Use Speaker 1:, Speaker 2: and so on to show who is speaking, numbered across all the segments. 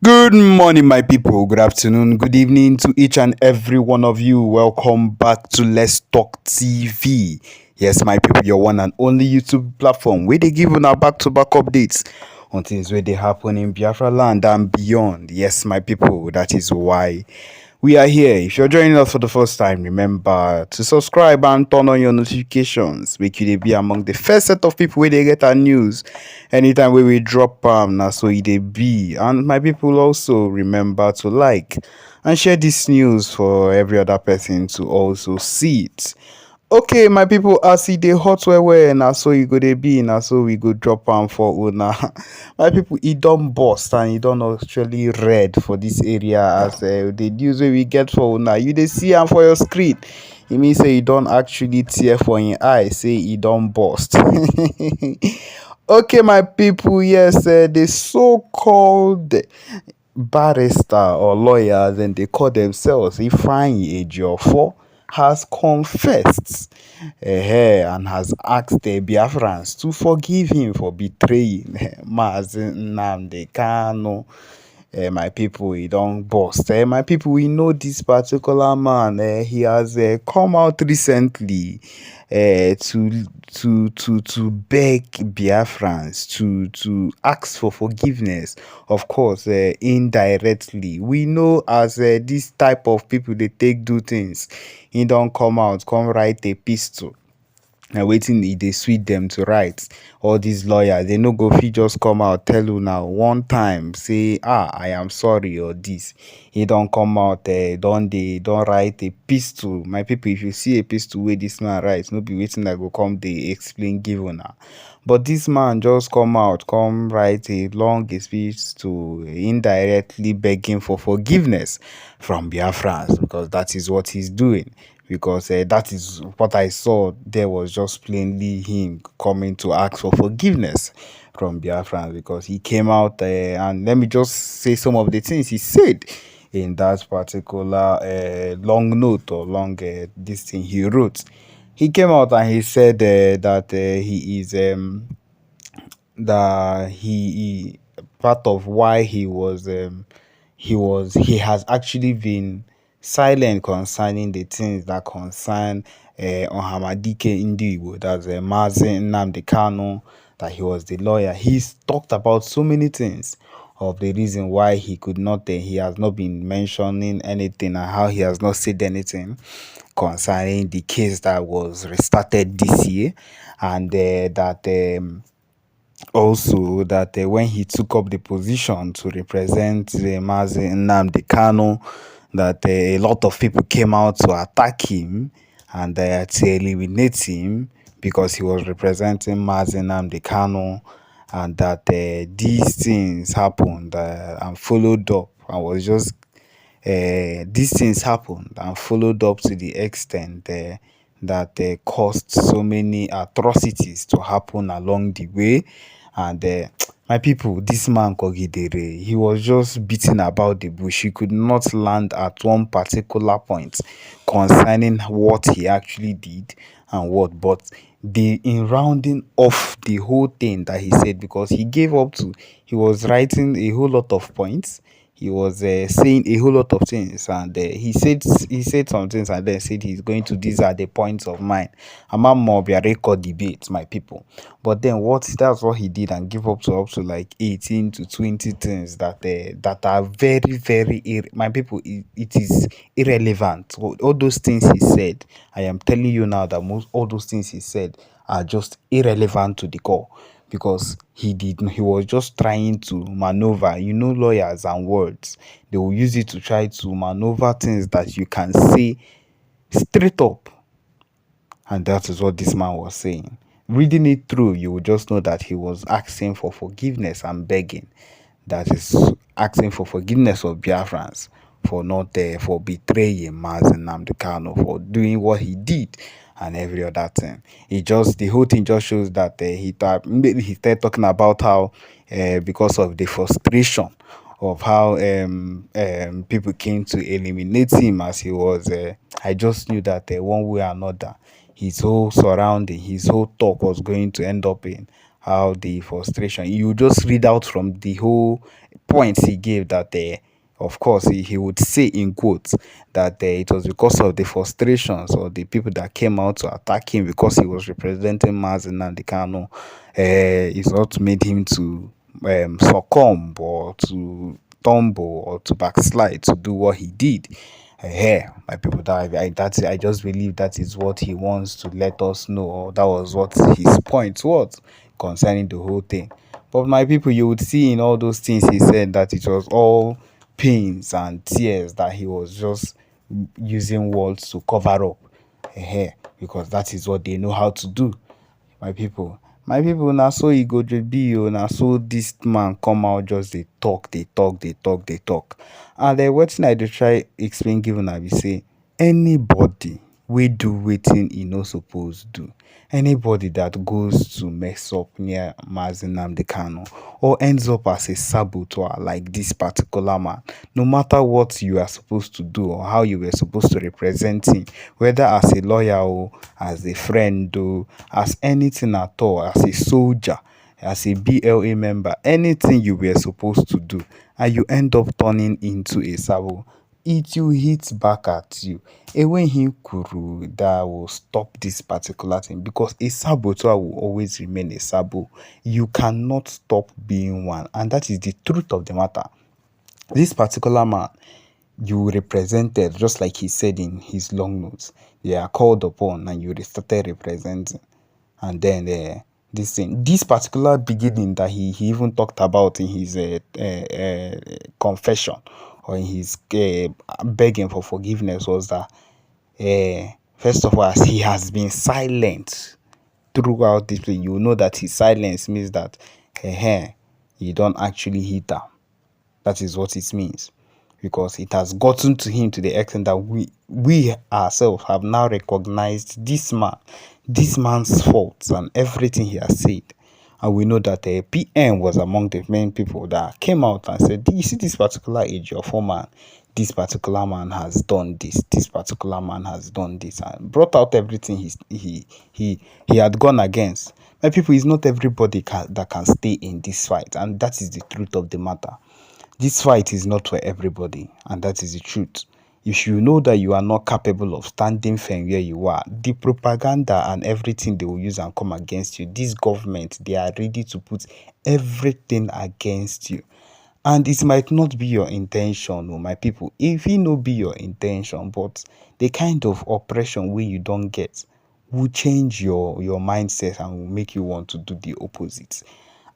Speaker 1: Good morning, my people. Good afternoon, good evening to each and every one of you. Welcome back to Let's Talk TV. Yes, my people, your one and only YouTube platform where they give you back to back updates on things where they happen in Biafra land and beyond. Yes, my people, that is why we are here. If you're joining us for the first time, remember to subscribe and turn on your notifications. Make you dey be among the first set of people where they get our news anytime where we drop now so they be. And my people also remember to like and share this news for every other person to also see it. Okay, my people, as e dey hot well na so e go dey be, na so we go drop am for una. My people, e don burst and e don actually red for this area as the news wey we get for una. You dey see am for your screen. E mean say e don actually tear for im eye, say e don burst. Okay, my people, yes, the so-called barrister or lawyer, then they call themselves Ifeanyi Ejiofor, has confessed and has asked the Biafrans to forgive him for betraying Mazi Nnamdi Kanu. My people, he don't bust. My people, we know this particular man. He has come out recently to beg Biafrans to ask for forgiveness. Of course, indirectly, we know as this type of people they take do things. He don't come out, come write a pistol. And waiting they sweet them to write. All these lawyers, they no go fit just come out tell you now one time say I am sorry or this. He don't come out don't write a pistol. My people, if you see a pistol where this man writes, no be waiting that go come they explain give una. But this man just come out, come write a long speech to indirectly begging for forgiveness from Biafrans because that is what he's doing. Because that is what I saw there was just plainly him coming to ask for forgiveness from Biafrans because he came out and let me just say some of the things he said in that particular long note or long this thing he wrote. He came out and he said that he is that he part of why he has actually been silent concerning the things that concern Ohamadike Indigo, that's Mazi Nnamdi Kanu, that he was the lawyer. He's talked about so many things of the reason why he has not been mentioning anything and how he has not said anything concerning the case that was restarted this year, and that also that when he took up the position to represent Mazi Nnamdi Kanu, that a lot of people came out to attack him and to eliminate him because he was representing Mazi Nnamdi Kanu, and that these things happened and followed up and was just these things happened and followed up to the extent that caused so many atrocities to happen along the way. And my people, this man Kogidere, he was just beating about the bush. He could not land at one particular point concerning what he actually did and what. But the in rounding off the whole thing that he said, because he was writing a whole lot of points, he was saying a whole lot of things, and he said some things and then said he's going to, these are the points of mine. I'm more be a record debate, my people. But then that's what he did and give up to like 18 to 20 things that are very very my people, it is irrelevant. All those things he said, I am telling you now that all those things he said are just irrelevant to the core, because he was just trying to maneuver, lawyers and words, they will use it to try to maneuver things that you can say straight up. And that is what this man was saying. Reading it through, you will just know that he was asking for forgiveness and begging, that is asking for forgiveness of Biafrans for not for betraying Mazi Nnamdi Kanu, for doing what he did and every other thing. The whole thing just shows that he started talking about how because of the frustration of how people came to eliminate him as he was. I just knew that one way or another, his whole surrounding, his whole talk was going to end up in how the frustration. You just read out from the whole points he gave that of course he would say in quotes that it was because of the frustrations or the people that came out to attack him because he was representing Mazi Nnamdi Kanu, is what made him to succumb or to tumble or to backslide to do what he did. My people, I just believe that is what he wants to let us know, or that was what his point was concerning the whole thing. But my people, you would see in all those things he said that it was all pains and tears, that he was just using words to cover up, because that is what they know how to do. My people, now so e go just be o, na so this man come out just dey talk, dey talk, dey talk, dey talk. And wetin I dey try explain give una be say, anybody wey do wetin e no suppose do, anybody that goes to mess up near Mazi Nnamdi Kanu or ends up as a saboteur like this particular man, no matter what you are supposed to do or how you were supposed to represent him, whether as a lawyer or as a friend or as anything at all, as a soldier, as a BLA member, anything you were supposed to do, and you end up turning into a sabo, it will hit back at you. Enweghị kwuru that will stop this particular thing, because a saboteur will always remain a sabo. You cannot stop being one, and that is the truth of the matter. This particular man you represented, just like he said in his long notes, they are called upon and you started representing. And then this particular beginning that he even talked about in his confession, or in his begging for forgiveness, was that first of all, as he has been silent throughout this play, you know that his silence means that you don't actually hit her. That is what it means, because it has gotten to him to the extent that we ourselves have now recognized this man's faults and everything he has said. And we know that PM was among the main people that came out and said, you see this particular Ejiofor man, this particular man has done this particular man has done this, and brought out everything he had gone against. My people, it's not everybody that can stay in this fight, and that is the truth of the matter. This fight is not for everybody, and that is the truth. If you know that you are not capable of standing firm where you are, the propaganda and everything they will use and come against you, this government, they are ready to put everything against you. And it might not be your intention, my people. If it no be your intention, but the kind of oppression where you don't get will change your mindset and will make you want to do the opposite.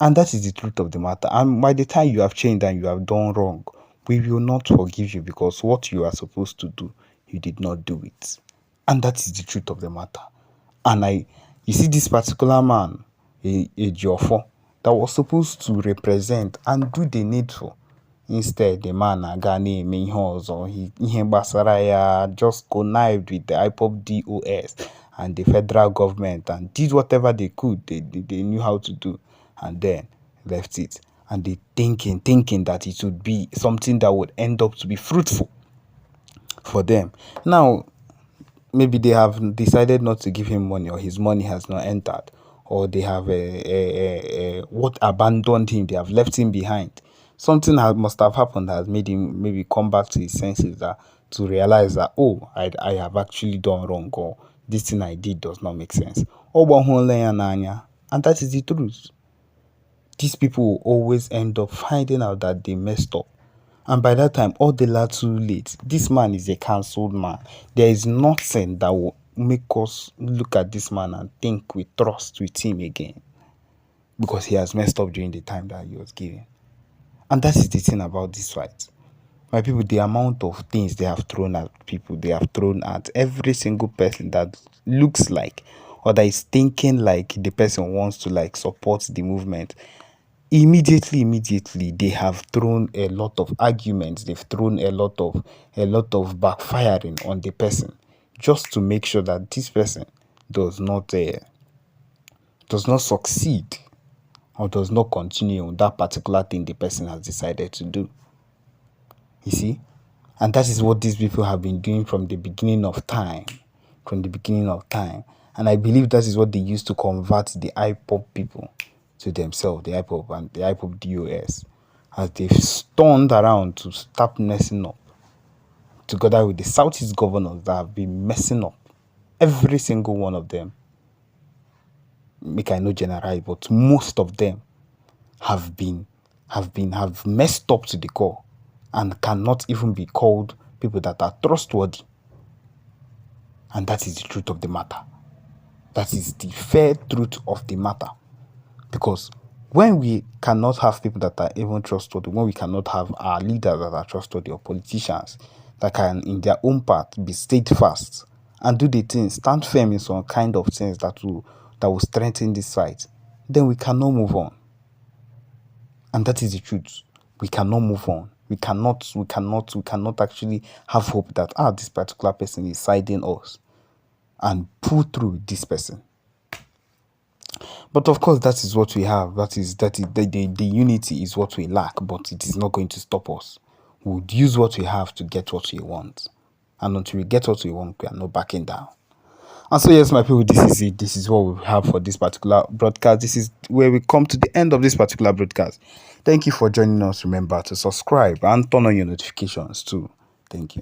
Speaker 1: And that is the truth of the matter. And by the time you have changed and you have done wrong, we will not forgive you, because what you are supposed to do, you did not do it. And that is the truth of the matter. And you see this particular man, Ejiofor, that was supposed to represent and do the needful. Instead, the man aga na-eme ihe ọzọ, ihe gbasara ya, just connived with the IPOB DOS and the federal government and did whatever they could, they knew how to do, and then left it. And they thinking that it would be something that would end up to be fruitful for them. Now, maybe they have decided not to give him money, or his money has not entered, or they have what abandoned him, they have left him behind. Something must have happened that has made him maybe come back to his senses, to realize that, oh, I have actually done wrong, or this thing I did does not make sense. And that is the truth. These people will always end up finding out that they messed up. And by that time, all the lot too late. This man is a cancelled man. There is nothing that will make us look at this man and think we trust with him again, because he has messed up during the time that he was given. And that is the thing about this fight. My people, the amount of things they have thrown at people, they have thrown at every single person that looks like, or that is thinking like the person wants to support the movement. Immediately they have thrown a lot of arguments, they've thrown a lot of backfiring on the person, just to make sure that this person does not succeed, or does not continue on that particular thing the person has decided to do. You see? And that is what these people have been doing from the beginning of time. And I believe that is what they used to convert the IPOP people to themselves, the IPOP and the IPOP DOS. as they've turned around to start messing up, together with the Southeast governors that have been messing up, every single one of them, make I no generalize, but most of them have messed up to the core and cannot even be called people that are trustworthy. And that is the truth of the matter. That is the fair truth of the matter. Because when we cannot have people that are even trustworthy, when we cannot have our leaders that are trustworthy, or politicians that can, in their own part, be steadfast and do the things, stand firm in some kind of things that will strengthen this fight, then we cannot move on. And that is the truth. We cannot move on. We cannot actually have hope that this particular person is siding us and pull through this person. But of course, that is what we have. That is the unity is what we lack, but it is not going to stop us. We would use what we have to get what we want. And until we get what we want, we are not backing down. And so, yes, my people, this is it. This is what we have for this particular broadcast. This is where we come to the end of this particular broadcast. Thank you for joining us. Remember to subscribe and turn on your notifications too. Thank you.